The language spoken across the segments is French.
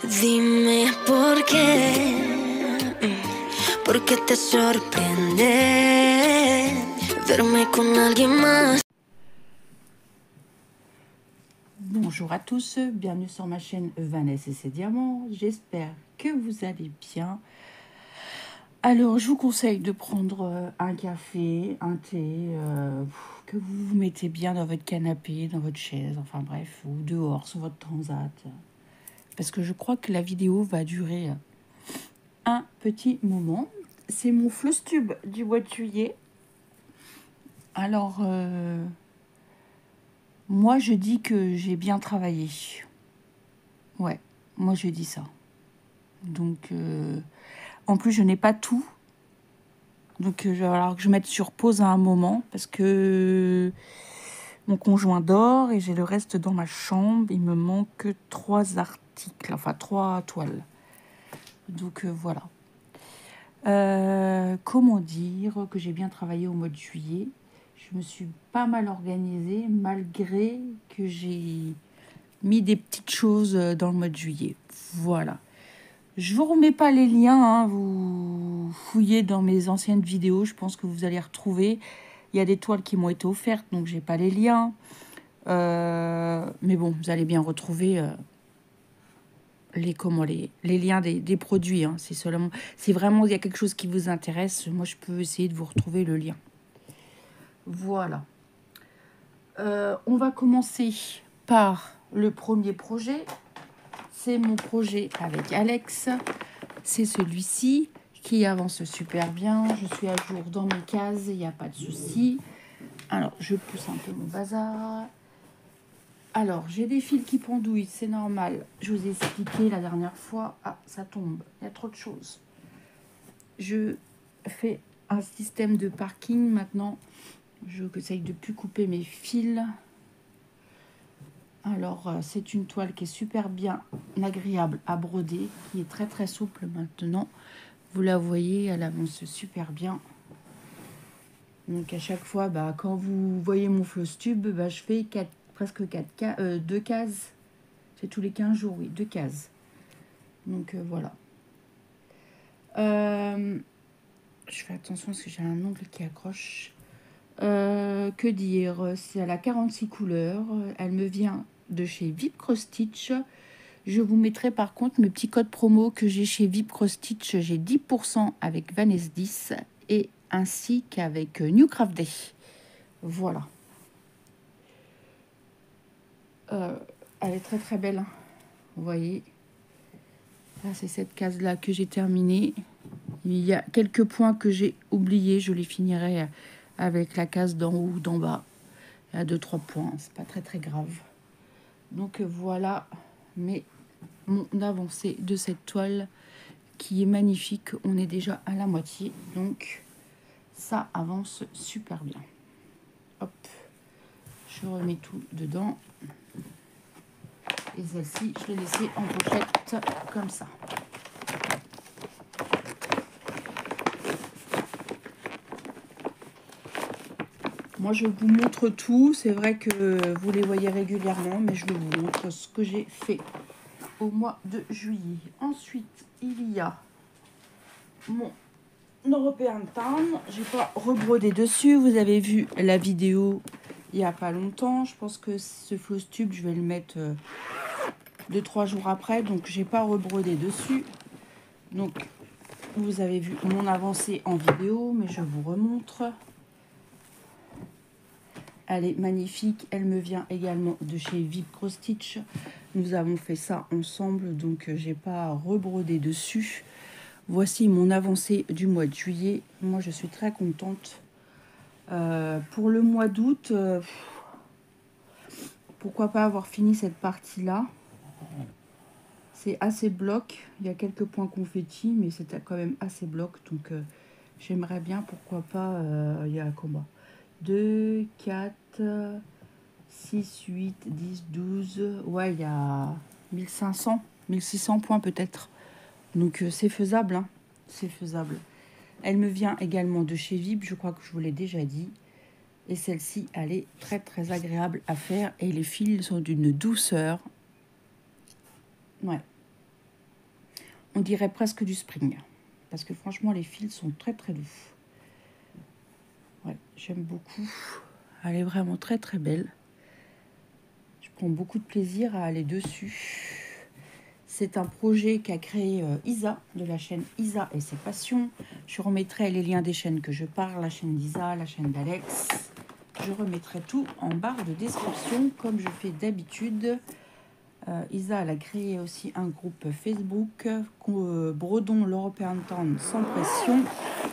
Dime por qué te sorprende verme con alguien más. Bonjour à tous, bienvenue sur ma chaîne Vanessa et ses diamants. J'espère que vous allez bien. Alors, je vous conseille de prendre un café, un thé, que vous vous mettez bien dans votre canapé, dans votre chaise, enfin bref, ou dehors, sur votre transat. Parce que je crois que la vidéo va durer un petit moment. C'est mon Flosstube du mois de juillet. Alors, moi, je dis que j'ai bien travaillé. Ouais, moi, je dis ça. Donc, en plus, je n'ai pas tout. Donc, il va falloir que je mette sur pause à un moment parce que mon conjoint dort et j'ai le reste dans ma chambre. Il me manque 3 articles, enfin 3 toiles. Donc, voilà. Comment dire que j'ai bien travaillé au mois de juillet. Je me suis pas mal organisée malgré que j'ai mis des petites choses dans le mois de juillet. Voilà. Je vous remets pas les liens, hein. Vous fouillez dans mes anciennes vidéos, je pense que vous allez retrouver. Il y a des toiles qui m'ont été offertes, donc j'ai pas les liens. Mais bon, vous allez bien retrouver les liens des produits. Hein. C'est seulement, si vraiment il y a quelque chose qui vous intéresse, moi je peux essayer de vous retrouver le lien. Voilà. On va commencer par le premier projet. C'est mon projet avec Alex. C'est celui-ci qui avance super bien. Je suis à jour dans mes cases, il n'y a pas de souci. Alors, je pousse un peu mon bazar. Alors, j'ai des fils qui pendouillent, c'est normal. Je vous ai expliqué la dernière fois. Ah, ça tombe, il y a trop de choses. Je fais un système de parking maintenant. Je essaye de ne plus couper mes fils. Alors, c'est une toile qui est super bien agréable à broder, qui est très très souple maintenant. Vous la voyez, elle avance super bien. Donc, à chaque fois, quand vous voyez mon Flosstube, je fais presque 2 cases. C'est tous les 15 jours, oui, 2 cases. Donc, voilà. Je fais attention parce que j'ai un ongle qui accroche. Que dire? C'est à la 46 couleurs. Elle me vient de chez VIP Cross Stitch. Je vous mettrai par contre mes petits codes promo que j'ai chez VIP Cross Stitch. J'ai 10% avec Vanessa 10 et ainsi qu'avec New Craft Day. Voilà. Elle est très très belle. Hein. Vous voyez. Là, c'est cette case-là que j'ai terminée. Il y a quelques points que j'ai oubliés. Je les finirai avec la case d'en haut ou d'en bas. Il y a 2-3 points. C'est pas très très grave. Donc voilà mon avancée de cette toile qui est magnifique. On est déjà à la moitié. Donc ça avance super bien. Hop. Je remets tout dedans. Et celle-ci, je l'ai laissée en pochette comme ça. Moi, je vous montre tout. C'est vrai que vous les voyez régulièrement, mais je vous montre ce que j'ai fait au mois de juillet. Ensuite, il y a mon European Town. J'ai pas rebrodé dessus. Vous avez vu la vidéo il n'y a pas longtemps. Je pense que ce Flosstube, je vais le mettre 2-3 jours après. Donc, j'ai pas rebrodé dessus. Donc, vous avez vu mon avancée en vidéo, mais je vous remontre. Elle est magnifique. Elle me vient également de chez VIP Cross Stitch. Nous avons fait ça ensemble, donc j'ai pas rebrodé dessus. Voici mon avancée du mois de juillet. Moi, je suis très contente. Pour le mois d'août, pourquoi pas avoir fini cette partie-là. C'est assez bloc. Il y a quelques points confetti, mais c'est quand même assez bloc. Donc, j'aimerais bien, pourquoi pas, il y a combien 2, 4, 6, 8, 10, 12. Ouais, il y a 1500, 1600 points peut-être. Donc, c'est faisable. Hein. C'est faisable. Elle me vient également de chez VIP. Je crois que je vous l'ai déjà dit. Et celle-ci, elle est très, très agréable à faire. Et les fils sont d'une douceur. Ouais. on dirait presque du spring. Parce que franchement, les fils sont très très doux. Ouais, j'aime beaucoup. Elle est vraiment très très belle. Je prends beaucoup de plaisir à aller dessus. C'est un projet qu'a créé Isa, de la chaîne Isa et ses passions. Je remettrai les liens des chaînes que je parle, la chaîne d'Isa, la chaîne d'Alex. Je remettrai tout en barre de description, comme je fais d'habitude. Isa, elle a créé aussi un groupe Facebook, Brodons l'European Town sans pression.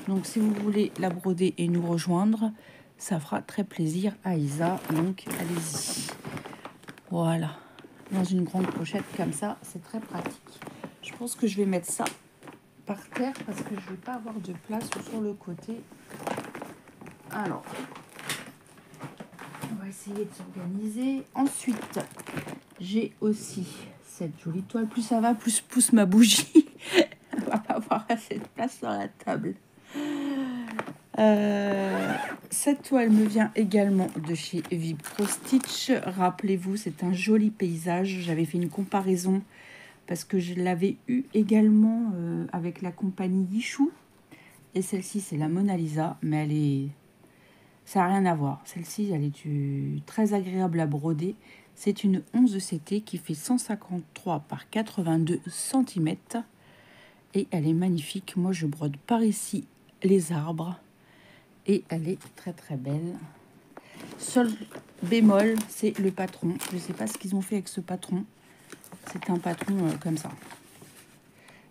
Donc, si vous voulez la broder et nous rejoindre, ça fera très plaisir à Isa. Donc, allez-y. Voilà. Dans une grande pochette comme ça, c'est très pratique. Je pense que je vais mettre ça par terre parce que je ne vais pas avoir de place sur le côté. Alors, on va essayer de s'organiser. Ensuite, j'ai aussi cette jolie toile. Plus ça va, plus je pousse ma bougie. On va pas avoir assez de place sur la table. Cette toile me vient également de chez Vibro Stitch. Rappelez-vous, c'est un joli paysage. J'avais fait une comparaison parce que je l'avais eu également avec la compagnie Yichou. Et celle-ci, c'est la Mona Lisa, mais elle est... ça n'a rien à voir. Celle-ci, elle est très agréable à broder. C'est une 11 CT qui fait 153 par 82 cm. Et elle est magnifique. Moi, je brode par ici les arbres. Et elle est très très belle. Seul bémol, c'est le patron. Je ne sais pas ce qu'ils ont fait avec ce patron. C'est un patron comme ça.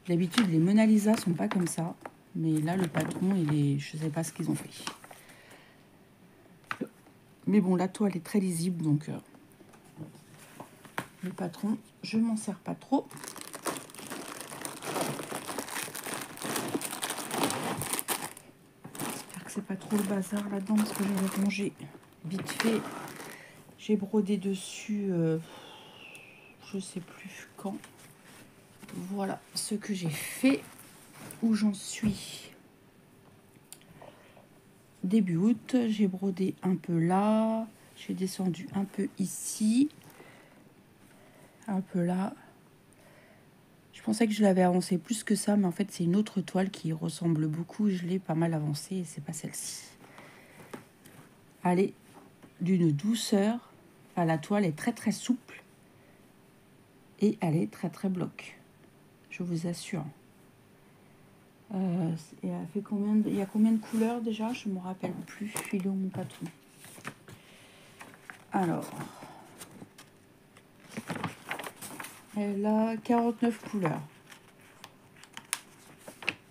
D'habitude, les Mona Lisa sont pas comme ça. Mais là, le patron, il est... je ne sais pas ce qu'ils ont fait. Mais bon, la toile est très lisible, donc... le patron, je m'en sers pas trop. J'espère que c'est pas trop le bazar là-dedans parce que je vais ranger vite fait. J'ai brodé dessus, je sais plus quand. Voilà ce que j'ai fait, où j'en suis. Début août, j'ai brodé un peu là, j'ai descendu un peu ici, un peu là. Je pensais que je l'avais avancé plus que ça, mais en fait c'est une autre toile qui ressemble beaucoup. Je l'ai pas mal avancée et c'est pas celle-ci. Elle est d'une douceur. Enfin, la toile est très très souple et elle est très très bloc. Je vous assure. Et elle fait il y a combien de couleurs déjà? Je ne me rappelle plus. Il est où mon patron? Alors, elle a 49 couleurs.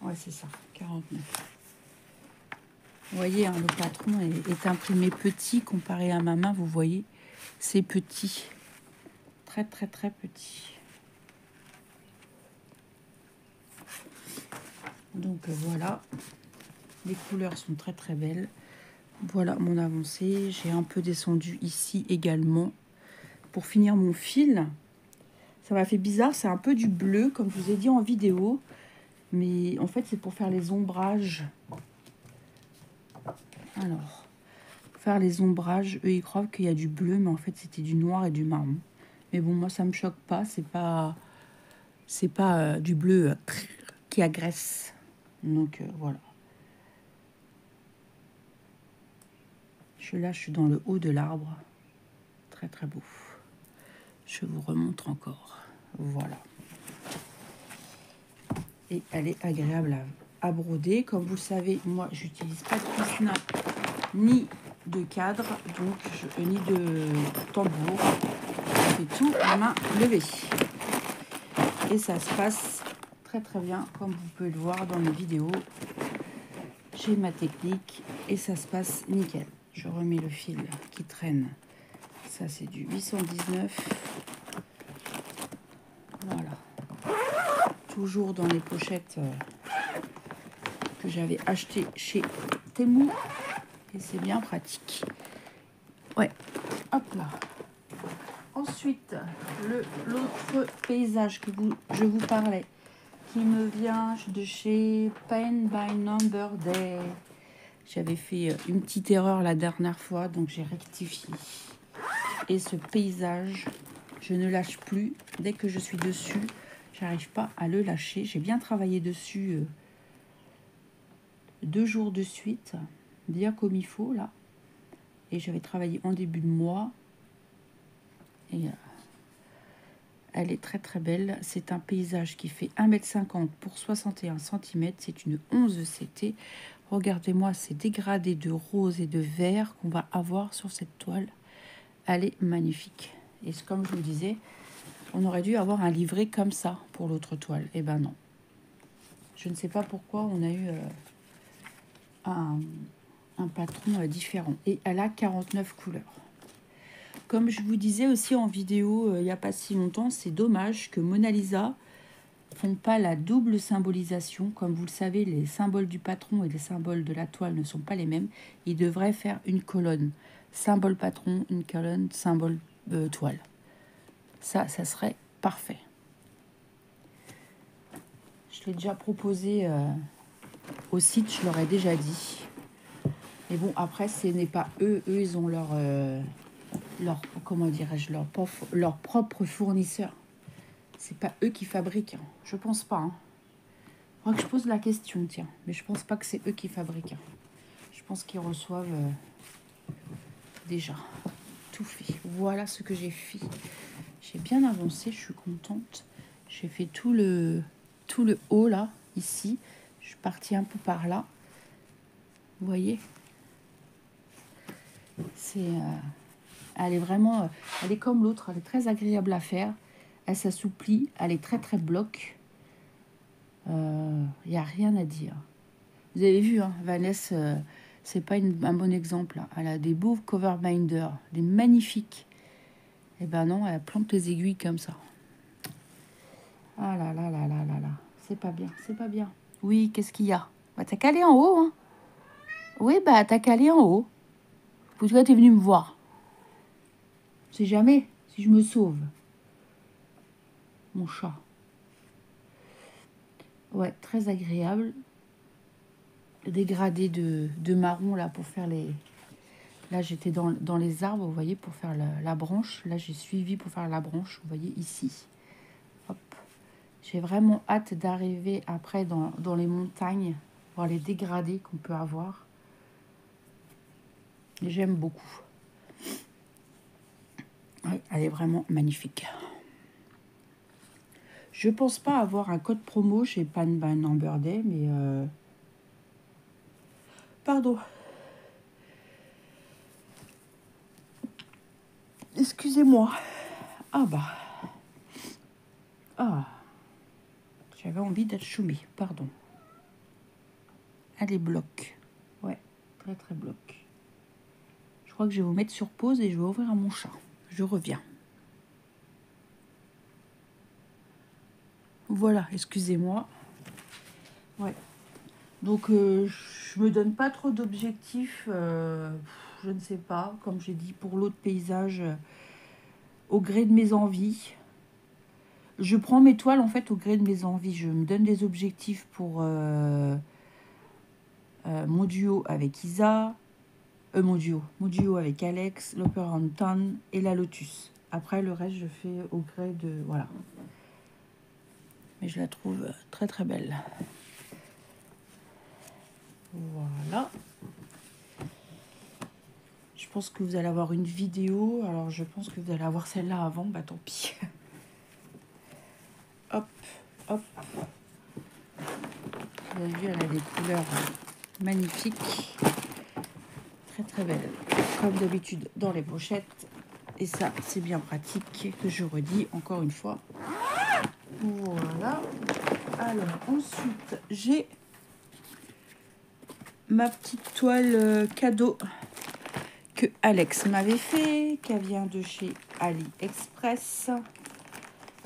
Ouais, c'est ça, 49. Vous voyez, hein, le patron est imprimé petit comparé à ma main. Vous voyez, c'est petit. Très, très, très petit. Donc voilà, les couleurs sont très, très belles. Voilà mon avancée. J'ai un peu descendu ici également. Pour finir mon fil, ça m'a fait bizarre. C'est un peu du bleu, comme je vous ai dit en vidéo. Mais en fait, c'est pour faire les ombrages. Alors, pour faire les ombrages, eux, ils croient qu'il y a du bleu, mais en fait, c'était du noir et du marron. Mais bon, moi, ça me choque pas. C'est pas du bleu qui agresse. Donc, voilà. Là, je suis dans le haut de l'arbre. Très, très beau. Je vous remontre encore. Voilà. Et elle est agréable à broder. Comme vous le savez, moi, j'utilise pas de cuisine ni de cadre, donc ni de tambour. Je fais tout à main levée. Et ça se passe très très bien, comme vous pouvez le voir dans mes vidéos. J'ai ma technique et ça se passe nickel. Je remets le fil qui traîne. Ça, c'est du 819. Voilà. Toujours dans les pochettes que j'avais achetées chez Temu. Et c'est bien pratique. Ouais. Hop là. Ensuite, l'autre paysage que je vous parlais, qui me vient de chez Paint by Number Day. J'avais fait une petite erreur la dernière fois, donc j'ai rectifié. Et ce paysage, je ne lâche plus. Dès que je suis dessus, J'arrive pas à le lâcher. J'ai bien travaillé dessus 2 jours de suite, bien comme il faut là. Et j'avais travaillé en début de mois. Et elle est très très belle. C'est un paysage qui fait 1,50 m pour 61 cm. C'est une 11 CT. Regardez-moi ces dégradés de rose et de vert qu'on va avoir sur cette toile. Elle est magnifique. Et comme je vous disais, on aurait dû avoir un livret comme ça pour l'autre toile. Eh ben non. Je ne sais pas pourquoi on a eu un patron différent. Et elle a 49 couleurs. Comme je vous disais aussi en vidéo il n'y a pas si longtemps, c'est dommage que Mona Lisa font pas la double symbolisation. Comme vous le savez, les symboles du patron et les symboles de la toile ne sont pas les mêmes. Ils devraient faire une colonne. Symbole patron, une colonne, symbole toile. Ça serait parfait. Je l'ai déjà proposé au site, je leur ai déjà dit. Mais bon, après, ce n'est pas eux. Eux, ils ont leur comment dirais-je, leur propre fournisseur. C'est pas eux qui fabriquent. Hein. Je pense pas. Hein. Faudra que je pose la question, tiens. Mais je pense pas que c'est eux qui fabriquent. Hein. Je pense qu'ils reçoivent déjà tout fait. Voilà ce que j'ai fait. J'ai bien avancé, je suis contente. J'ai fait tout le haut là, ici. Je suis partie un peu par là. Vous voyez, c'est elle est vraiment, elle est comme l'autre, elle est très agréable à faire. Elle s'assouplit, elle est très très bloc. Il n'y a rien à dire. Vous avez vu, hein, Vanessa, c'est pas un bon exemple. Hein. Elle a des beaux cover binders, des magnifiques. Et ben non, elle plante les aiguilles comme ça. Ah là là là là là là. C'est pas bien, c'est pas bien. Oui, qu'est-ce qu'il y a? Bah, t'as qu'à aller en haut, hein. Oui, bah, t'as qu'à aller en haut. Pourquoi t'es venu me voir? C'est jamais si je me sauve. Mon chat. Ouais, très agréable. Dégradé de marron là pour faire les... Là, j'étais dans les arbres, vous voyez, pour faire la branche. Là, j'ai suivi pour faire la branche, vous voyez, ici. Hop. J'ai vraiment hâte d'arriver après dans les montagnes, voir les dégradés qu'on peut avoir. J'aime beaucoup. Oui, elle est vraiment magnifique. Je pense pas avoir un code promo chez Pan Ban Amber Day, mais... Pardon. Excusez-moi. Ah bah. Ah. J'avais envie d'être choumée, pardon. Elle est bloc. Ouais, très très bloc. Je crois que je vais vous mettre sur pause et je vais ouvrir à mon chat. Je reviens. Voilà, excusez-moi. Ouais. Donc, je me donne pas trop d'objectifs. Je ne sais pas, comme j'ai dit, pour l'autre paysage, au gré de mes envies. Je prends mes toiles, en fait, au gré de mes envies. Je me donne des objectifs pour mon duo avec Isa. Mon duo avec Alex, l'Opera Town et la Lotus. Après, le reste, je fais au gré de... Voilà. Mais je la trouve très, très belle. Voilà. Je pense que vous allez avoir une vidéo. Alors, je pense que vous allez avoir celle-là avant. Bah, tant pis. Hop, hop. Vous avez vu, elle a des couleurs magnifiques. Très, très belle. Comme d'habitude, dans les pochettes. Et ça, c'est bien pratique, que je redis encore une fois. Voilà. Alors, ensuite, j'ai ma petite toile cadeau que Alex m'avait fait, qui vient de chez AliExpress.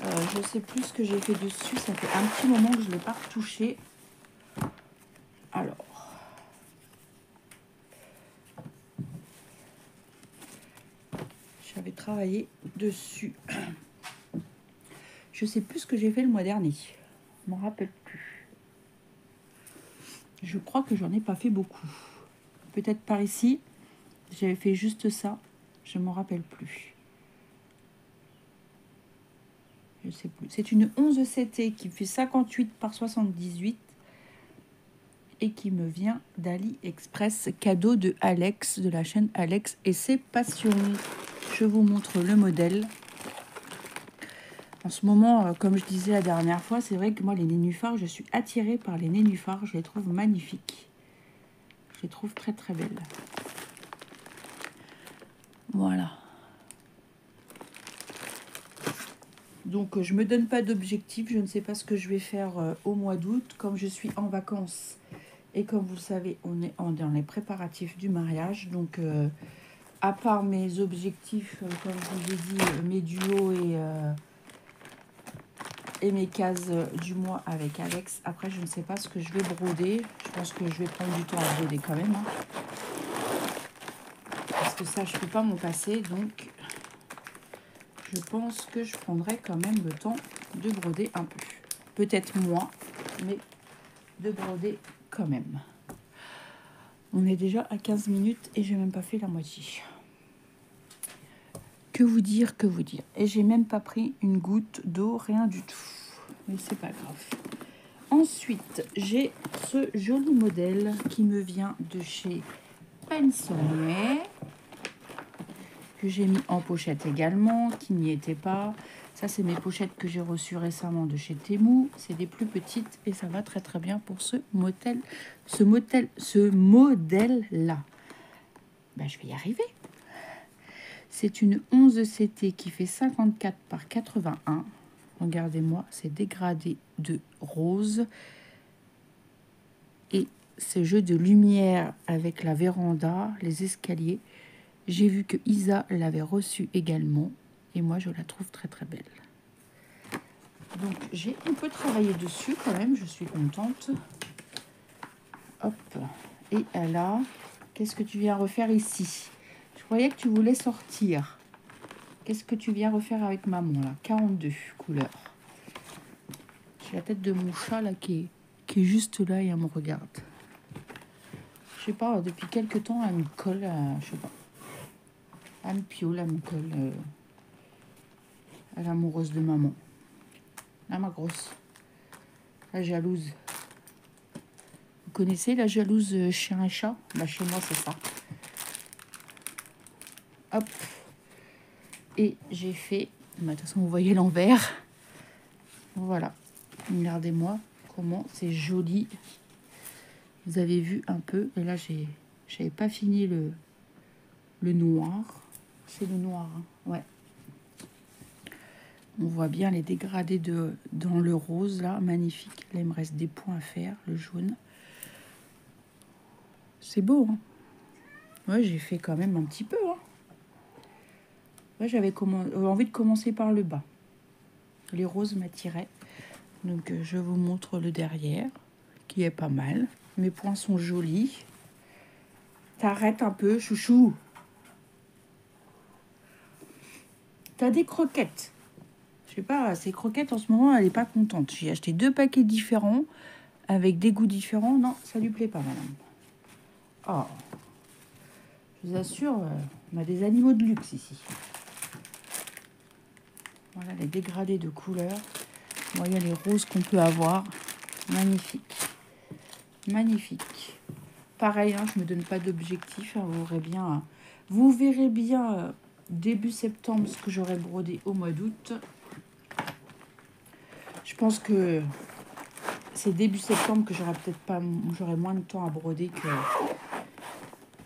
Je sais plus ce que j'ai fait dessus. Ça fait un petit moment que je ne l'ai pas retouché. Alors... J'avais travaillé dessus. Je sais plus ce que j'ai fait le mois dernier. Je m'en rappelle plus. Je crois que j'en ai pas fait beaucoup. Peut-être par ici. J'avais fait juste ça. Je m'en rappelle plus. Je sais plus. C'est une 11 CT qui fait 58 par 78 et qui me vient d'AliExpress, cadeau de Alex, de la chaîne Alex et ses passions. Je vous montre le modèle. En ce moment, comme je disais la dernière fois, c'est vrai que moi, les nénuphars, je suis attirée par les nénuphars. Je les trouve magnifiques. Je les trouve très, très belles. Voilà. Donc, je ne me donne pas d'objectif. Je ne sais pas ce que je vais faire au mois d'août. Comme je suis en vacances et comme vous le savez, on est dans les préparatifs du mariage. Donc, à part mes objectifs, comme je vous ai dit, mes duos et mes cases du mois avec Alex. Après, je ne sais pas ce que je vais broder. Je pense que je vais prendre du temps à broder quand même. Hein. Parce que ça, je ne peux pas m'en passer. Donc, je pense que je prendrai quand même le temps de broder un peu. Peut-être moins, mais de broder quand même. On est déjà à 15 minutes et j'ai même pas fait la moitié. Que vous dire, que vous dire. Et j'ai même pas pris une goutte d'eau, rien du tout. Mais c'est pas grave. Ensuite, j'ai ce joli modèle qui me vient de chez Pensonnier, que j'ai mis en pochette également, qui n'y était pas. Ça, c'est mes pochettes que j'ai reçues récemment de chez Temu. C'est des plus petites et ça va très très bien pour ce modèle-là. Ben, je vais y arriver. C'est une 11 CT qui fait 54 par 81. Regardez-moi, c'est dégradé de rose. Et ce jeu de lumière avec la véranda, les escaliers. J'ai vu que Isa l'avait reçu également. Et moi, je la trouve très très belle. Donc, j'ai un peu travaillé dessus quand même. Je suis contente. Hop. Et elle a... Qu'est-ce que tu viens refaire ici? Je croyais que tu voulais sortir. Qu'est-ce que tu viens refaire avec maman là? 42 couleurs. J'ai la tête de mon chat là qui est juste là et elle me regarde. Je sais pas, depuis quelques temps elle me colle, je sais pas. Elle me piole, elle me colle. Elle est amoureuse de maman. Là, ma grosse. La jalouse. Vous connaissez la jalouse chien et chat? Bah, chez moi c'est ça. Hop. Et j'ai fait, de toute façon vous voyez l'envers. Voilà, regardez-moi comment c'est joli. Vous avez vu un peu, et là j'avais pas fini le noir. C'est le noir, hein. Ouais. On voit bien les dégradés dans le rose là, magnifique. Là il me reste des points à faire, le jaune. C'est beau, hein. Ouais, j'ai fait quand même un petit peu, hein. Ouais, j'avais envie de commencer par le bas. Les roses m'attiraient. Donc, je vous montre le derrière, qui est pas mal. Mes points sont jolis. T'arrêtes un peu, chouchou. T'as des croquettes. Je sais pas, ces croquettes, en ce moment, elle est pas contente. J'ai acheté 2 paquets différents, avec des goûts différents. Non, ça lui plaît pas, madame. Oh. Je vous assure, on a des animaux de luxe ici. Voilà les dégradés de couleurs. Bon, il y a les roses qu'on peut avoir. Magnifique. Magnifique. Pareil, hein, je ne me donne pas d'objectif. Hein, vous verrez bien début septembre ce que j'aurai brodé au mois d'août. Je pense que c'est début septembre que j'aurai moins de temps à broder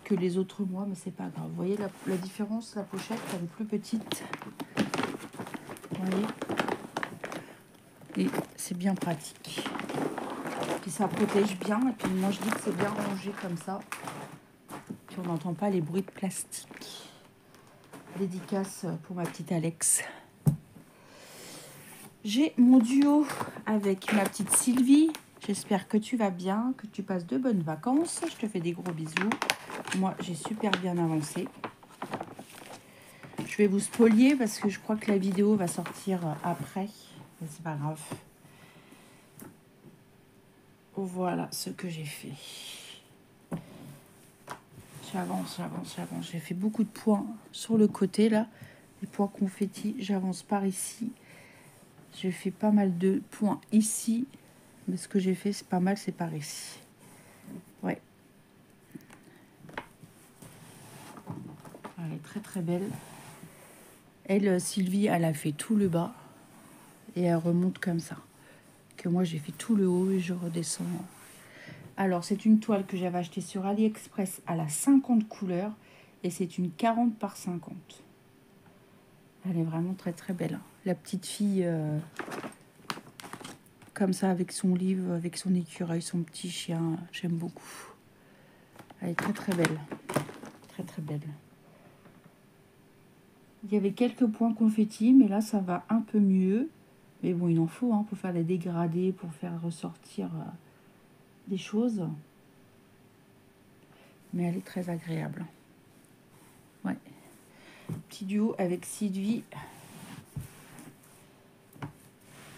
que les autres mois, mais c'est pas grave. Vous voyez la différence, la pochette, elle est plus petite. Vous voyez? Et c'est bien pratique. Puis ça protège bien. Et puis moi je dis que c'est bien rangé comme ça. Puis on n'entend pas les bruits de plastique. Dédicace pour ma petite Alex. J'ai mon duo avec ma petite Sylvie. J'espère que tu vas bien, que tu passes de bonnes vacances. Je te fais des gros bisous. Moi, j'ai super bien avancé. Je vais vous spolier parce que je crois que la vidéo va sortir après. Mais c'est pas grave. Voilà ce que j'ai fait. J'avance. J'ai fait beaucoup de points sur le côté là. Les points confettis. J'avance par ici. J'ai fait pas mal de points ici. Mais ce que j'ai fait, c'est pas mal, c'est par ici. Ouais. Elle est très très belle. Elle, Sylvie, elle a fait tout le bas. Et elle remonte comme ça. Que moi, j'ai fait tout le haut et je redescends. Alors, c'est une toile que j'avais achetée sur AliExpress à la 50 couleurs. Et c'est une 40 par 50. Elle est vraiment très très belle. La petite fille, comme ça, avec son livre, avec son écureuil, son petit chien. J'aime beaucoup. Elle est très très belle. Très très belle. Il y avait quelques points confettis, mais là, ça va un peu mieux. Mais bon, il en faut pour faire des dégradés, pour faire ressortir des choses. Mais elle est très agréable. Ouais. Petit duo avec Sylvie.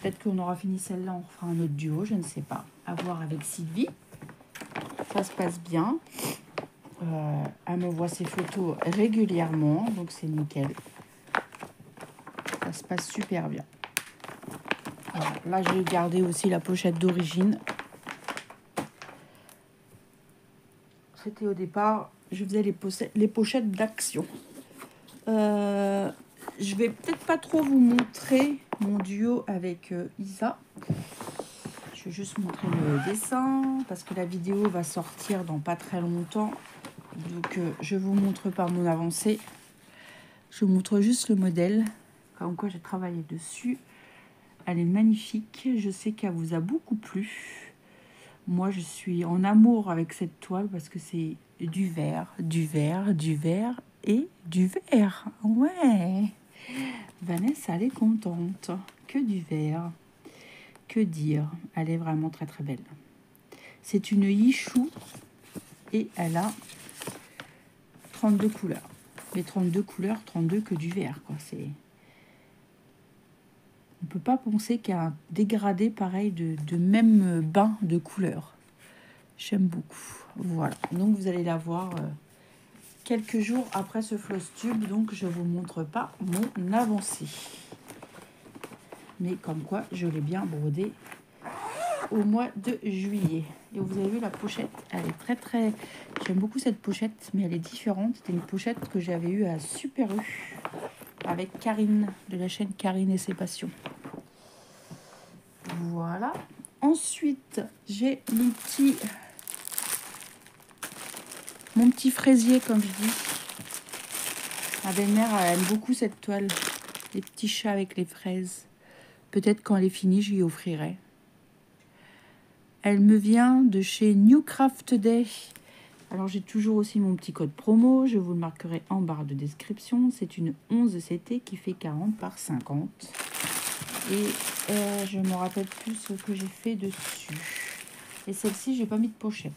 Peut-être qu'on aura fini celle-là, on refera un autre duo, je ne sais pas. À voir avec Sylvie. Ça se passe bien. Elle me voit ses photos régulièrement, donc c'est nickel. Ça se passe super bien. Voilà. Là, j'ai gardé aussi la pochette d'origine. C'était au départ, je faisais les pochettes d'action. Je vais peut-être pas trop vous montrer mon duo avec Isa. Je vais juste montrer le dessin parce que la vidéo va sortir dans pas très longtemps. Donc je vous montre pas mon avancée. Je vous montre juste le modèle. Comme quoi j'ai travaillé dessus. Elle est magnifique. Je sais qu'elle vous a beaucoup plu. Moi je suis en amour avec cette toile parce que c'est du vert, du vert, du vert et du vert. Ouais. Vanessa, elle est contente. Que du vert. Que dire? Elle est vraiment très très belle. C'est une Yichou et elle a 32 couleurs. Mais 32 couleurs, 32 que du vert, quoi. C'est... On ne peut pas penser qu'il y a un dégradé pareil de même bain de couleurs. J'aime beaucoup. Voilà. Donc vous allez la voir quelques jours après ce floss tube. Donc je ne vous montre pas mon avancée. Mais comme quoi, je l'ai bien brodé au mois de juillet. Et vous avez vu la pochette, elle est très très... J'aime beaucoup cette pochette, mais elle est différente. C'était une pochette que j'avais eue à Super U avec Karine, de la chaîne Karine et ses passions. Voilà. Ensuite, j'ai mon petit fraisier, comme je dis. Ma belle-mère, elle aime beaucoup cette toile. Les petits chats avec les fraises. Peut-être quand elle est finie, je lui offrirai. Elle me vient de chez New Craft Day. Alors, j'ai toujours aussi mon petit code promo. Je vous le marquerai en barre de description. C'est une 11 CT qui fait 40 par 50. Et je ne me rappelle plus ce que j'ai fait dessus. Et celle-ci, j'ai pas mis de pochette.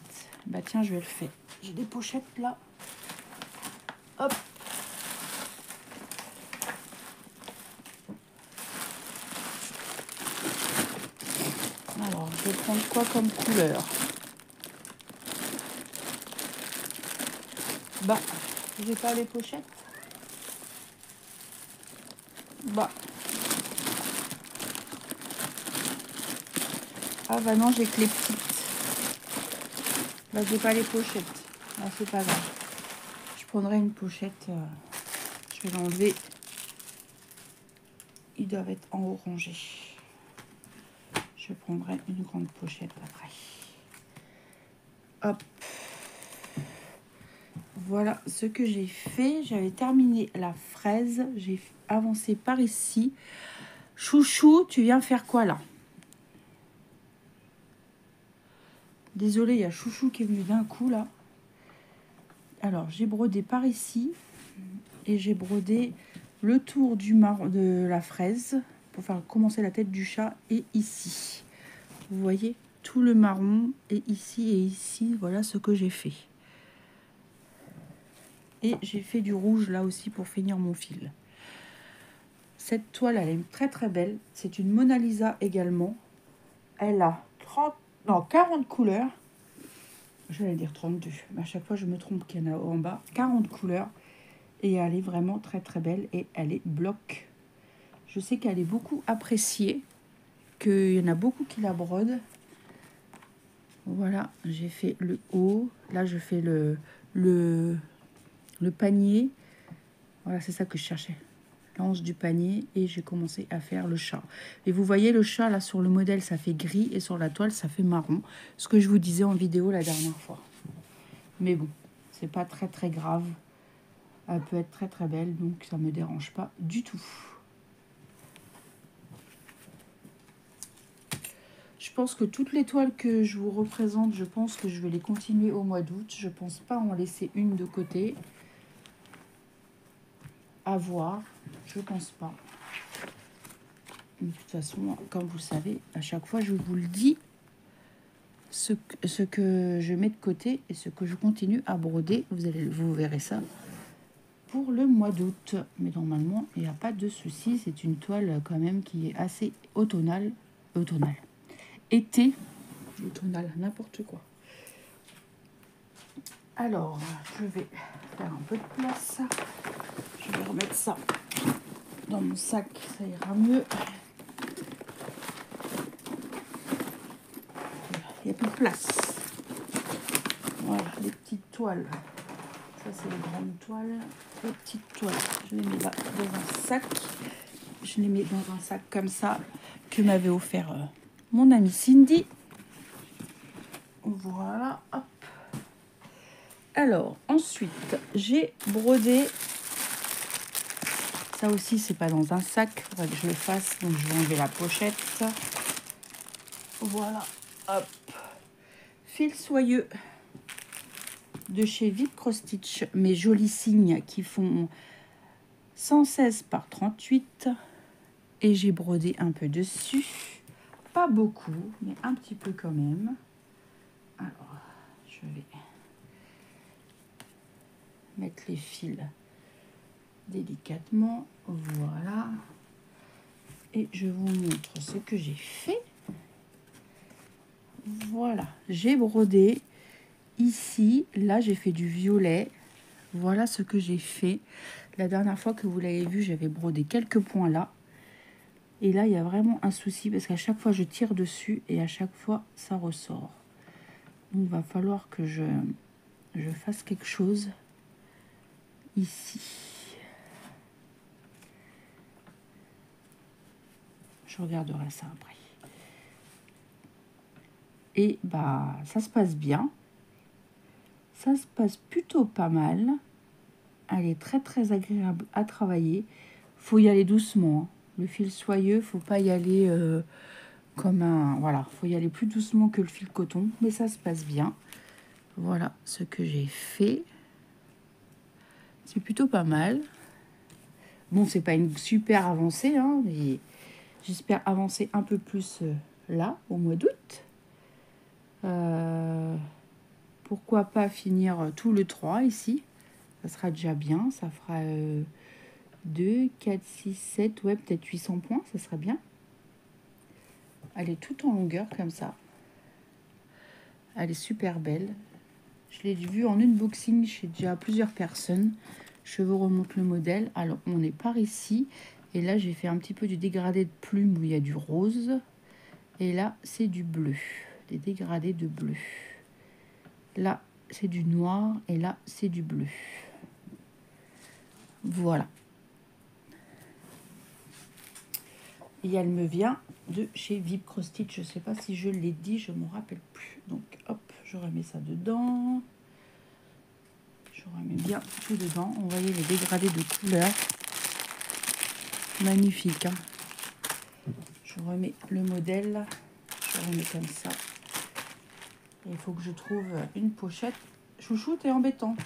Bah tiens, je vais le faire. J'ai des pochettes là. Hop. Alors, je vais prendre quoi comme couleur? Bah, j'ai pas les pochettes. Bah. Ah bah non, j'ai que les petites. Bah, j'ai pas les pochettes. Ah, c'est pas grave. Je prendrai une pochette. Je vais l'enlever. Ils doivent être en orangé. Je prendrai une grande pochette après. Hop. Voilà ce que j'ai fait. J'avais terminé la fraise. J'ai avancé par ici. Chouchou, tu viens faire quoi là? Désolée, il y a Chouchou qui est venu d'un coup là. Alors, j'ai brodé par ici. Et j'ai brodé le tour de la fraise pour faire commencer la tête du chat et ici. Vous voyez, tout le marron et ici, voilà ce que j'ai fait. Et j'ai fait du rouge là aussi pour finir mon fil. Cette toile, elle est très très belle. C'est une Mona Lisa également. Elle a 40 couleurs. J'allais dire 32, mais à chaque fois je me trompe qu'il y en a en bas. 40 couleurs. Et elle est vraiment très très belle et elle est bloc. Je sais qu'elle est beaucoup appréciée, qu'il y en a beaucoup qui la brodent. Voilà, j'ai fait le haut. Là, je fais le panier. Voilà, c'est ça que je cherchais. L'anse du panier. Et j'ai commencé à faire le chat. Et vous voyez, le chat, là, sur le modèle, ça fait gris. Et sur la toile, ça fait marron. Ce que je vous disais en vidéo la dernière fois. Mais bon, c'est pas très, très grave. Elle peut être très, très belle. Donc, ça me dérange pas du tout. Je pense que toutes les toiles que je vous représente, je pense que je vais les continuer au mois d'août. Je pense pas en laisser une de côté. À voir. Je pense pas. De toute façon, comme vous le savez, à chaque fois, je vous le dis, ce que je mets de côté et ce que je continue à broder. Vous verrez ça pour le mois d'août. Mais normalement, il n'y a pas de souci. C'est une toile quand même qui est assez automnale. Été. Automnal, n'importe quoi. Alors, je vais faire un peu de place. Je vais remettre ça dans mon sac, ça ira mieux. Il n'y a plus de place. Voilà, les petites toiles. Ça, c'est les grandes toiles. Les petites toiles, je les mets là dans un sac. Je les mets dans un sac comme ça que m'avait offert mon amie Cindy. Voilà, hop. Alors, ensuite, j'ai brodé. Ça aussi, c'est pas dans un sac. Il faudrait que je le fasse. Donc, je vais enlever la pochette. Voilà, hop. Fil soyeux de chez Vip Cross Stitch. Mes jolis signes qui font 116 par 38. Et j'ai brodé un peu dessus. Pas beaucoup, mais un petit peu quand même. Alors, je vais mettre les fils délicatement. Voilà. Et je vous montre ce que j'ai fait. Voilà, j'ai brodé ici. Là, j'ai fait du violet. Voilà ce que j'ai fait. La dernière fois que vous l'avez vu, j'avais brodé quelques points là. Et là, il y a vraiment un souci parce qu'à chaque fois, je tire dessus et à chaque fois, ça ressort. Donc, il va falloir que je fasse quelque chose ici. Je regarderai ça après. Et bah, ça se passe bien. Ça se passe plutôt pas mal. Elle est très très agréable à travailler. Faut y aller doucement. Hein. Le fil soyeux, faut pas y aller comme un... Voilà, faut y aller plus doucement que le fil coton. Mais ça se passe bien. Voilà ce que j'ai fait. C'est plutôt pas mal. Bon, c'est pas une super avancée, hein, mais j'espère avancer un peu plus là, au mois d'août. Pourquoi pas finir tout le 3 ici. Ça sera déjà bien. Ça fera 2, 4, 6, 7, ouais, peut-être 800 points. Ça sera bien. Elle est toute en longueur comme ça. Elle est super belle. Je l'ai vue en unboxing chez déjà plusieurs personnes. Je vous remonte le modèle. Alors, on est par ici. Et là, j'ai fait un petit peu du dégradé de plumes où il y a du rose. Et là, c'est du bleu. Des dégradés de bleu. Là, c'est du noir. Et là, c'est du bleu. Voilà. Et elle me vient de chez Vip Cross Stitch. Je ne sais pas si je l'ai dit, je ne me rappelle plus. Donc, hop, je remets ça dedans. Je remets bien tout dedans. On voyait les dégradés de couleurs. Magnifique. Hein, je remets le modèle. Je remets comme ça. Et il faut que je trouve une pochette chouchoute et embêtante.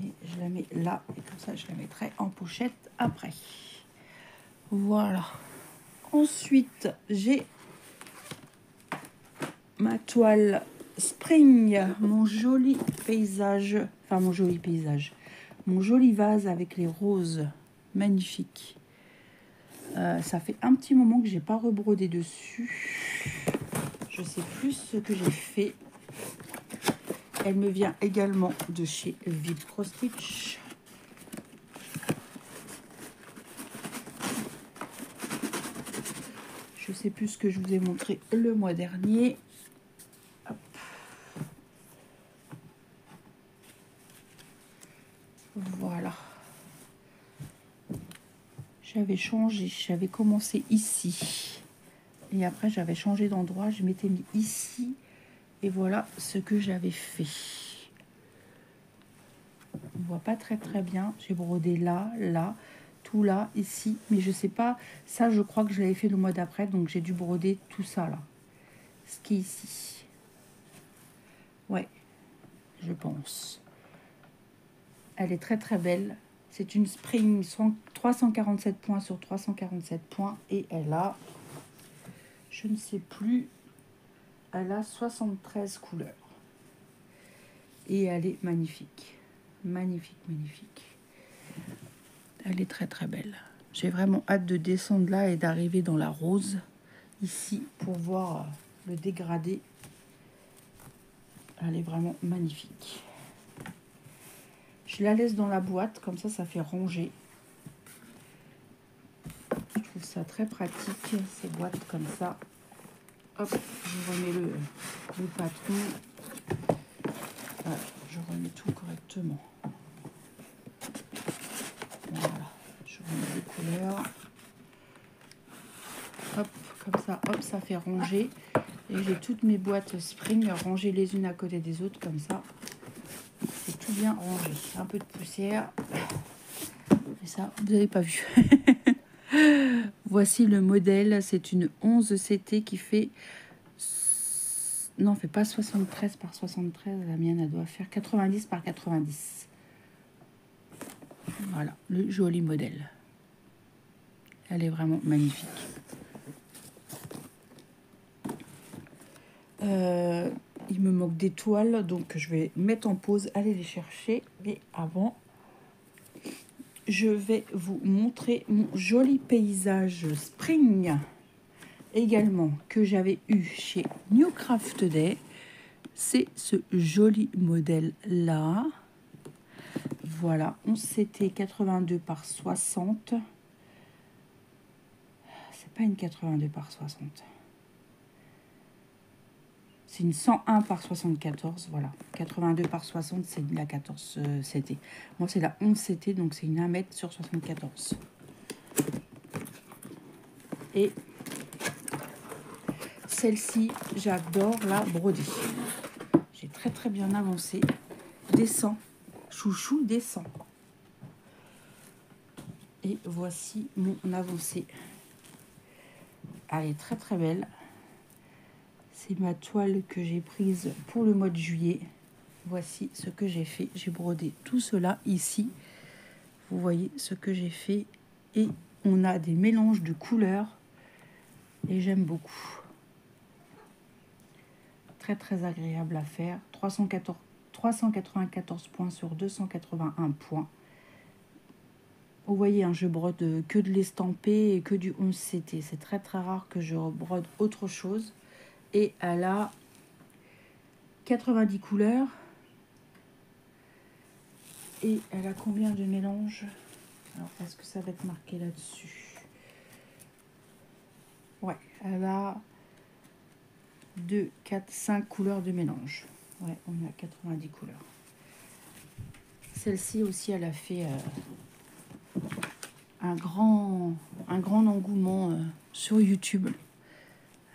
Et je la mets là. Et comme ça, je la mettrai en pochette après. Voilà. Ensuite, j'ai ma toile Spring, mon joli paysage, enfin mon joli vase avec les roses magnifiques. Ça fait un petit moment que j'ai pas rebrodé dessus. Je sais plus ce que j'ai fait. Elle me vient également de chez Vip Cross Stitch. sais plus ce que je vous ai montré le mois dernier. Hop. Voilà. J'avais changé, j'avais commencé ici. Et après, j'avais changé d'endroit. Je m'étais mis ici. Et voilà ce que j'avais fait. On voit pas très bien. J'ai brodé là, là, tout là, ici. Mais je sais pas. Ça, je crois que je l'avais fait le mois d'après. Donc, j'ai dû broder tout ça là. Ce qui est ici. Ouais, je pense. Elle est très belle. C'est une Spring 347 points sur 347 points. Et elle a, je ne sais plus, elle a 73 couleurs. Et elle est magnifique. Magnifique. Elle est très belle. J'ai vraiment hâte de descendre là et d'arriver dans la rose. Ici, pour voir le dégradé. Elle est vraiment magnifique. Je la laisse dans la boîte, comme ça fait ranger. Je trouve ça très pratique, ces boîtes comme ça. Hop, je remets le patron. Voilà, je remets tout correctement. Voilà, je remets les couleurs. Hop, comme ça, hop, ça fait ranger. Et j'ai toutes mes boîtes Spring rangées les unes à côté des autres, comme ça. C'est tout bien rangé. Un peu de poussière. Et ça, vous n'avez pas vu. Voici le modèle. C'est une 11 CT qui fait... Non, fait pas 73 par 73. La mienne, elle doit faire 90 par 90. Voilà, le joli modèle. Elle est vraiment magnifique. Il me manque des toiles, donc je vais mettre en pause, aller les chercher. Mais avant, je vais vous montrer mon joli paysage Spring également que j'avais eu chez New Craft Day. C'est ce joli modèle là. Voilà, 11 CT 82 par 60. C'est pas une 82 par 60. C'est une 101 par 74, voilà. 82 par 60, c'est la 14 CT. Moi, c'est la 11 CT, donc c'est une 1 mètre sur 74. Et celle-ci, j'adore la broder. J'ai très bien avancé. Descend, chouchou, descend. Et voici mon avancée. Elle est très belle. C'est ma toile que j'ai prise pour le mois de juillet. Voici ce que j'ai fait. J'ai brodé tout cela ici. Vous voyez ce que j'ai fait. Et on a des mélanges de couleurs. Et j'aime beaucoup. Très agréable à faire. 394 points sur 281 points. Vous voyez, hein, je brode que de l'estampé et que du 11 CT. C'est très rare que je brode autre chose. Et elle a 90 couleurs. Et elle a combien de mélanges? Alors, est-ce que ça va être marqué là-dessus? Ouais, elle a 2, 4, 5 couleurs de mélange. Ouais, on a 90 couleurs. Celle-ci aussi, elle a fait un grand engouement sur YouTube.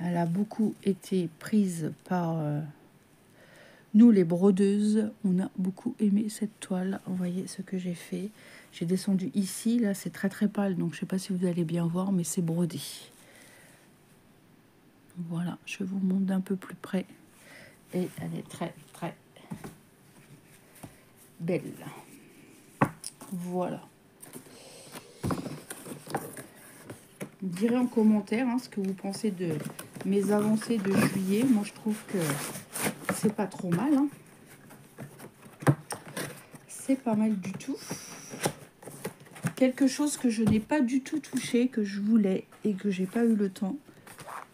Elle a beaucoup été prise par nous, les brodeuses. On a beaucoup aimé cette toile. Vous voyez ce que j'ai fait. J'ai descendu ici. Là, c'est très pâle. Donc, je ne sais pas si vous allez bien voir, mais c'est brodé. Voilà, je vous montre d'un peu plus près. Et elle est très belle. Voilà. Vous me direz en commentaire ce que vous pensez de mes avancées de juillet. Moi, je trouve que c'est pas trop mal. C'est pas mal du tout. Quelque chose que je n'ai pas du tout touché, que je voulais et que j'ai pas eu le temps.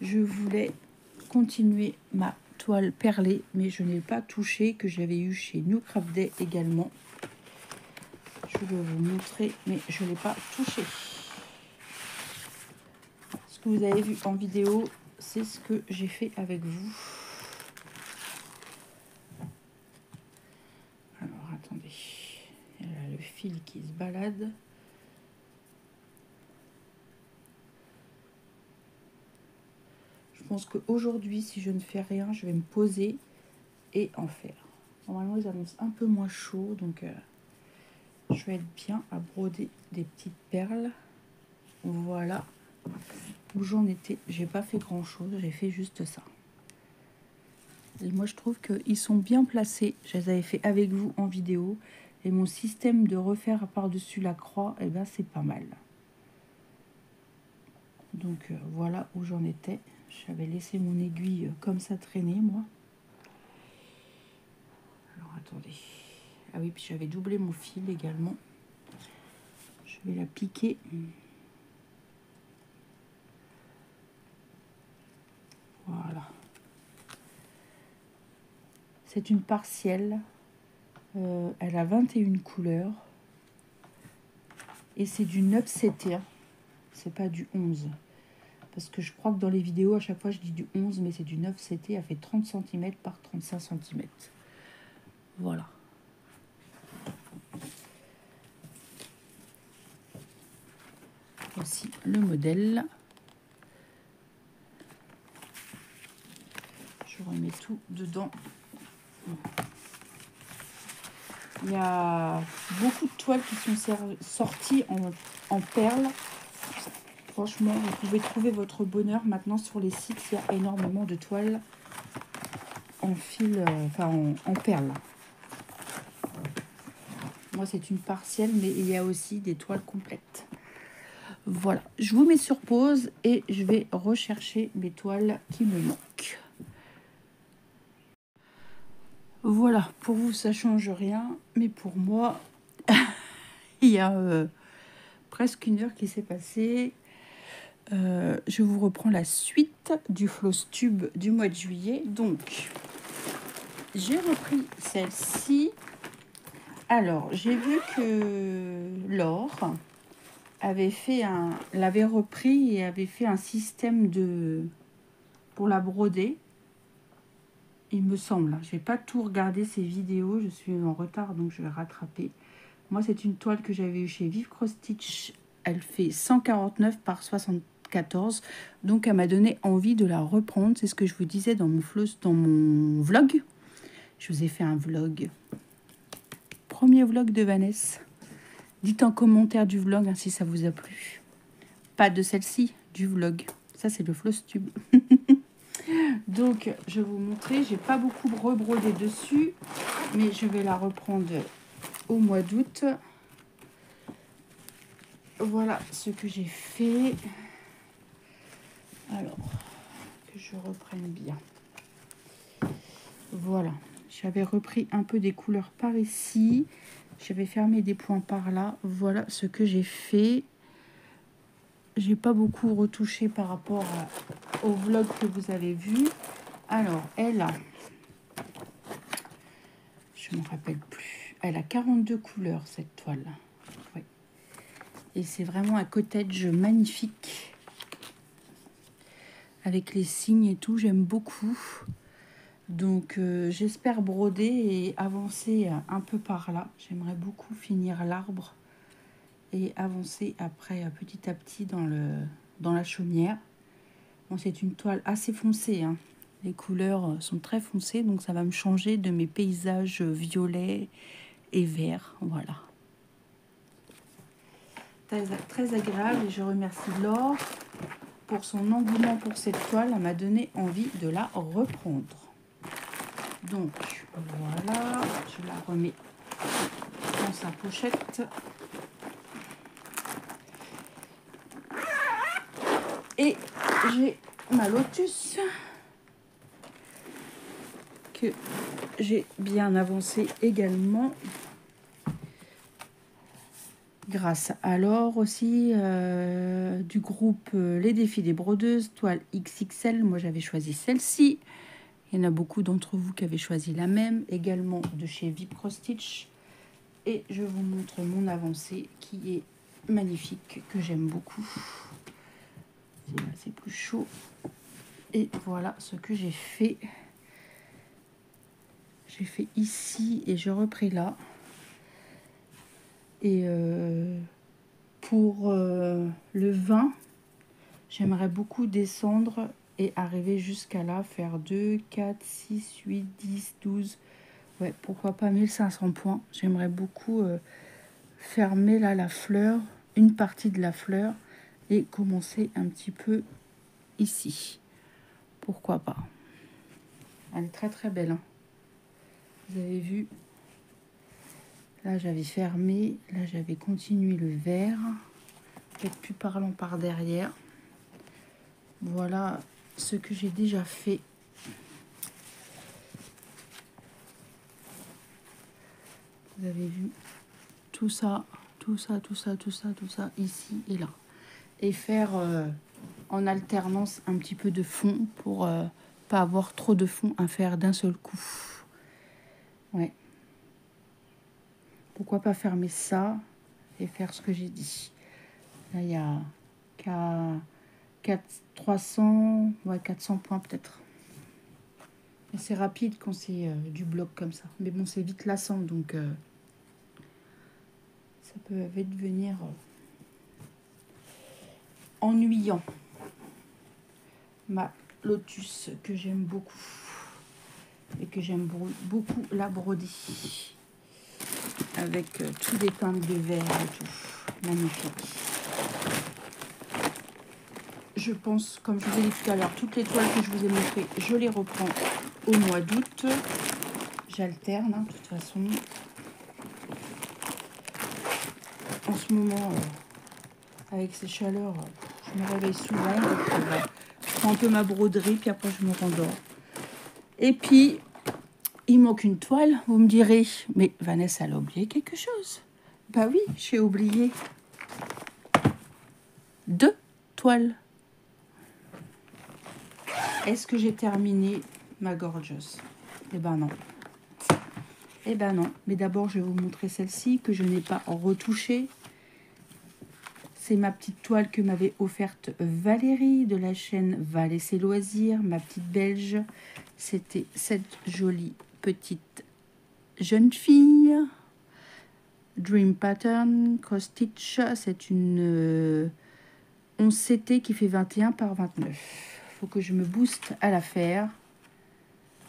Je voulais continuer ma toile perlée, mais je n'ai pas touché, que j'avais eu chez New Craft Day également. Je vais vous montrer, mais je ne l'ai pas touché. Parce Ce que vous avez vu en vidéo, c'est ce que j'ai fait avec vous. Alors, attendez. Il y a le fil qui se balade. Je pense qu'aujourd'hui, si je ne fais rien, je vais me poser et en faire. Normalement, ils annoncent un peu moins chaud, donc je vais être bien à broder des petites perles. Voilà où j'en étais. J'ai pas fait grand chose, j'ai fait juste ça. Et moi, je trouve qu'ils sont bien placés. Je les avais fait avec vous en vidéo. Et mon système de refaire par-dessus la croix, eh ben, c'est pas mal. Donc, voilà où j'en étais. J'avais laissé mon aiguille comme ça traîner, moi. Alors, attendez. Ah oui, puis j'avais doublé mon fil également. Je vais la piquer. Voilà. C'est une partielle. Elle a 21 couleurs. Et c'est du 9CT. C'est pas du 11. Parce que je crois que dans les vidéos, à chaque fois, je dis du 11, mais c'est du 9CT. Elle fait 30 cm par 35 cm. Voilà. Voici le modèle. Je remets tout dedans. Il y a beaucoup de toiles qui sont sorties en perles. Franchement, vous pouvez trouver votre bonheur maintenant sur les sites. Il y a énormément de toiles en fil, en perles. Moi, c'est une partielle, mais il y a aussi des toiles complètes. Voilà, je vous mets sur pause et je vais rechercher mes toiles qui me manquent. Voilà, pour vous, ça change rien, mais pour moi, il y a presque une heure qui s'est passée. Je vous reprends la suite du Floss Tube du mois de juillet. Donc, j'ai repris celle-ci. Alors, j'ai vu que Laure l'avait repris et avait fait un système pour la broder. Il me semble. Je vais pas tout regarder ces vidéos. Je suis en retard, donc je vais rattraper. Moi, c'est une toile que j'avais eue chez Vive Cross Stitch. Elle fait 149 par 74. Donc, elle m'a donné envie de la reprendre. C'est ce que je vous disais dans mon vlog. Je vous ai fait un vlog. Premier vlog de Vanessa. Dites en commentaire du vlog hein, si ça vous a plu. Pas de celle-ci, du vlog. Ça, c'est le Floss Tube. Donc, je vais vous montrer. J'ai pas beaucoup rebrodé dessus, mais je vais la reprendre au mois d'août. Voilà ce que j'ai fait. Alors, que je reprenne bien. Voilà. J'avais repris un peu des couleurs par ici. J'avais fermé des points par là. Voilà ce que j'ai fait. J'ai pas beaucoup retouché par rapport au vlog que vous avez vu. Alors, elle a... Je ne me rappelle plus. Elle a 42 couleurs, cette toile. Ouais. Et c'est vraiment un cottage magnifique. Avec les signes et tout, j'aime beaucoup. Donc, j'espère broder et avancer un peu par là. J'aimerais beaucoup finir l'arbre et avancer après petit à petit dans la chaumière. Bon, c'est une toile assez foncée, hein. Les couleurs sont très foncées, donc ça va me changer de mes paysages violets et verts. Voilà. Très, très agréable et je remercie Laure pour son engouement pour cette toile. Elle m'a donné envie de la reprendre. Donc, voilà, je la remets dans sa pochette. Et j'ai ma lotus que j'ai bien avancé également. Grâce à Laure aussi, du groupe Les Défis des Brodeuses, toile XXL. Moi, j'avais choisi celle-ci. Il y en a beaucoup d'entre vous qui avaient choisi la même, également de chez Vive Cross Stitch. Et je vous montre mon avancée qui est magnifique, que j'aime beaucoup. C'est plus chaud. Et voilà ce que j'ai fait. J'ai fait ici et je repris là. Et pour le 20, j'aimerais beaucoup descendre et arriver jusqu'à là, faire 2, 4, 6, 8, 10, 12. Ouais, pourquoi pas 1500 points. J'aimerais beaucoup fermer là la fleur, une partie de la fleur et commencer un petit peu ici. Pourquoi pas. Elle est très très belle. Hein. Vous avez vu. Là, j'avais fermé. Là, j'avais continué le vert. Peut-être plus parlant par derrière. Voilà ce que j'ai déjà fait. Vous avez vu tout ça, tout ça, tout ça, tout ça, tout ça, ici et là. Et faire en alternance un petit peu de fond pour pas avoir trop de fond à faire d'un seul coup. Ouais. Pourquoi pas fermer ça et faire ce que j'ai dit. Là, il y a 300, ouais, 400 points peut-être. Et c'est rapide quand c'est du bloc comme ça. Mais bon, c'est vite lassant, donc ça peut vite devenir ennuyant. Ma lotus que j'aime beaucoup. Et que j'aime beaucoup la broder. Avec tous des peintes de verre et tout. Magnifique. Je pense, comme je vous ai dit tout à l'heure, toutes les toiles que je vous ai montrées, je les reprends au mois d'août. J'alterne, hein, de toute façon. En ce moment, avec ces chaleurs, je me réveille souvent. Donc, je prends un peu ma broderie, puis après je me rendors. Et puis, il manque une toile. Vous me direz, mais Vanessa, elle a oublié quelque chose. Bah oui, j'ai oublié 2 toiles. Est-ce que j'ai terminé ma Gorgeous? Eh ben non. Eh ben non. Mais d'abord, je vais vous montrer celle-ci que je n'ai pas retouchée. C'est ma petite toile que m'avait offerte Valérie de la chaîne Val et ses loisirs, ma petite belge. C'était cette jolie petite jeune fille. Dream Pattern Cross Stitch. C'est une 11 CT qui fait 21 par 29. Faut que je me booste à la faire.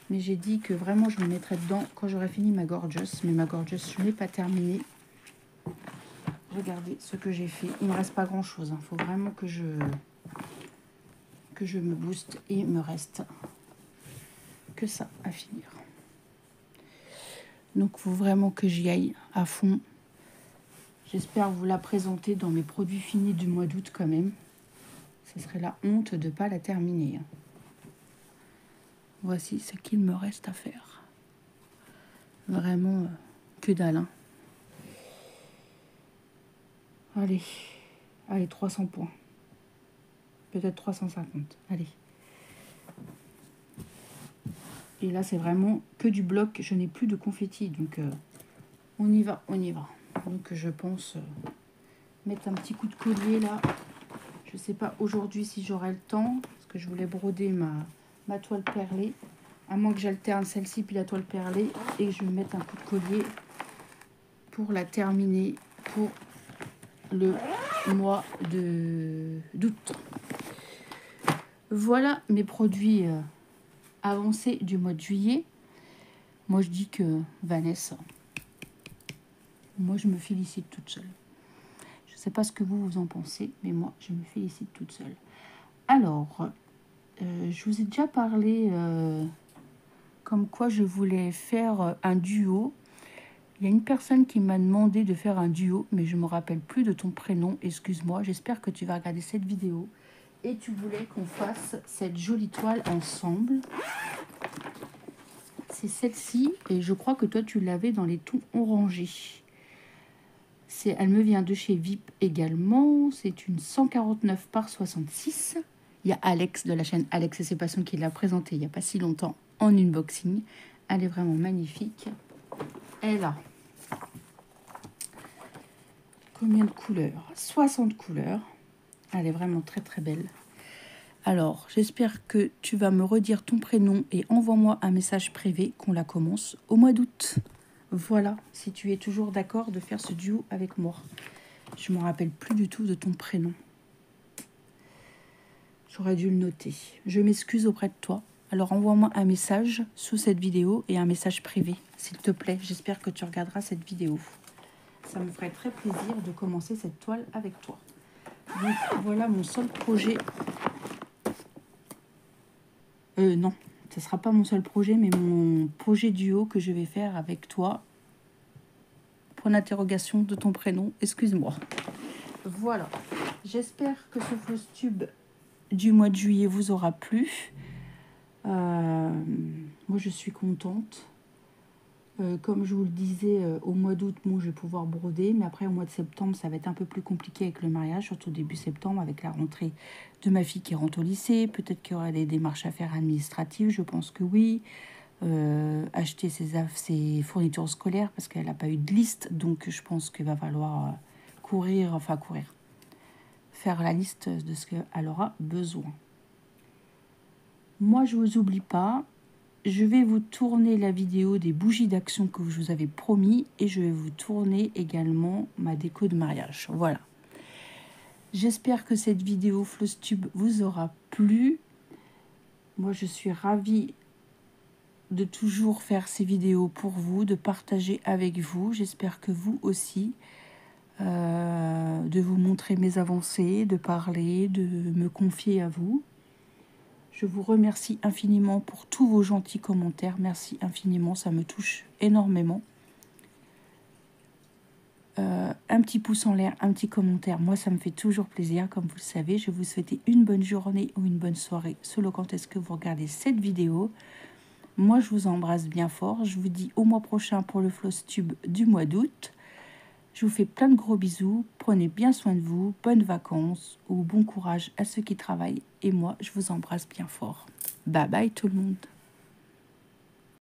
Mais j'ai dit que vraiment je me mettrais dedans quand j'aurai fini ma Gorgeous. Mais ma Gorgeous, je n'ai pas terminé. Regardez ce que j'ai fait. Il ne me reste pas grand chose. Il faut vraiment que je me booste. Et il me reste que ça à finir. Donc il faut vraiment que j'y aille à fond. J'espère vous la présenter dans mes produits finis du mois d'août quand même. Ce serait la honte de ne pas la terminer. Voici ce qu'il me reste à faire. Vraiment que dalle. Hein. Allez, 300 points. Peut-être 350. Allez. Et là, c'est vraiment que du bloc. Je n'ai plus de confetti. Donc, on y va, on y va. Donc, je pense mettre un petit coup de collier là. Je ne sais pas aujourd'hui si j'aurai le temps. Parce que je voulais broder ma toile perlée. À moins que j'alterne celle-ci puis la toile perlée. Et que je vais mettre un coup de collier pour la terminer pour le mois d'août. Voilà mes produits avancés du mois de juillet. Moi, je dis que Vanessa, moi, je me félicite toute seule. Je ne sais pas ce que vous en pensez, mais moi, je me félicite toute seule. Alors, je vous ai déjà parlé comme quoi je voulais faire un duo. Il y a une personne qui m'a demandé de faire un duo, mais je ne me rappelle plus de ton prénom. Excuse-moi, j'espère que tu vas regarder cette vidéo. Et tu voulais qu'on fasse cette jolie toile ensemble. C'est celle-ci, et je crois que toi, tu l'avais dans les tons orangés. Elle me vient de chez VIP également. C'est une 149 par 66. Il y a Alex de la chaîne Alex et ses passions qui l'a présentée il n'y a pas si longtemps en unboxing. Elle est vraiment magnifique. Elle a combien de couleurs? 60 couleurs. Elle est vraiment très très belle. Alors, j'espère que tu vas me redire ton prénom et envoie-moi un message privé qu'on la commence au mois d'août. Voilà, si tu es toujours d'accord de faire ce duo avec moi. Je ne me rappelle plus du tout de ton prénom. J'aurais dû le noter. Je m'excuse auprès de toi. Alors envoie-moi un message sous cette vidéo et un message privé, s'il te plaît. J'espère que tu regarderas cette vidéo. Ça me ferait très plaisir de commencer cette toile avec toi. Donc voilà mon seul projet. Non, ce ne sera pas mon seul projet, mais mon projet duo que je vais faire avec toi. Point d'interrogation de ton prénom, excuse-moi. Voilà, j'espère que ce floss tube du mois de juillet vous aura plu. Moi, je suis contente. Comme je vous le disais, au mois d'août, moi, je vais pouvoir broder. Mais après, au mois de septembre, ça va être un peu plus compliqué avec le mariage, surtout début septembre, avec la rentrée de ma fille qui rentre au lycée. Peut-être qu'il y aura des démarches à faire administratives, je pense que oui. Acheter ses fournitures scolaires, parce qu'elle n'a pas eu de liste. Donc, je pense qu'il va falloir faire la liste de ce qu'elle aura besoin. Moi, je ne vous oublie pas. Je vais vous tourner la vidéo des bougies d'action que je vous avais promis et je vais vous tourner également ma déco de mariage. Voilà. J'espère que cette vidéo floss tube vous aura plu. Moi, je suis ravie de toujours faire ces vidéos pour vous, de partager avec vous. J'espère que vous aussi, de vous montrer mes avancées, de parler, de me confier à vous. Je vous remercie infiniment pour tous vos gentils commentaires. Merci infiniment, ça me touche énormément. Un petit pouce en l'air, un petit commentaire. Moi, ça me fait toujours plaisir, comme vous le savez. Je vais vous souhaiter une bonne journée ou une bonne soirée, selon quand est-ce que vous regardez cette vidéo. Moi, je vous embrasse bien fort. Je vous dis au mois prochain pour le floss tube du mois d'août. Je vous fais plein de gros bisous. Prenez bien soin de vous. Bonnes vacances ou bon courage à ceux qui travaillent. Et moi, je vous embrasse bien fort. Bye bye tout le monde.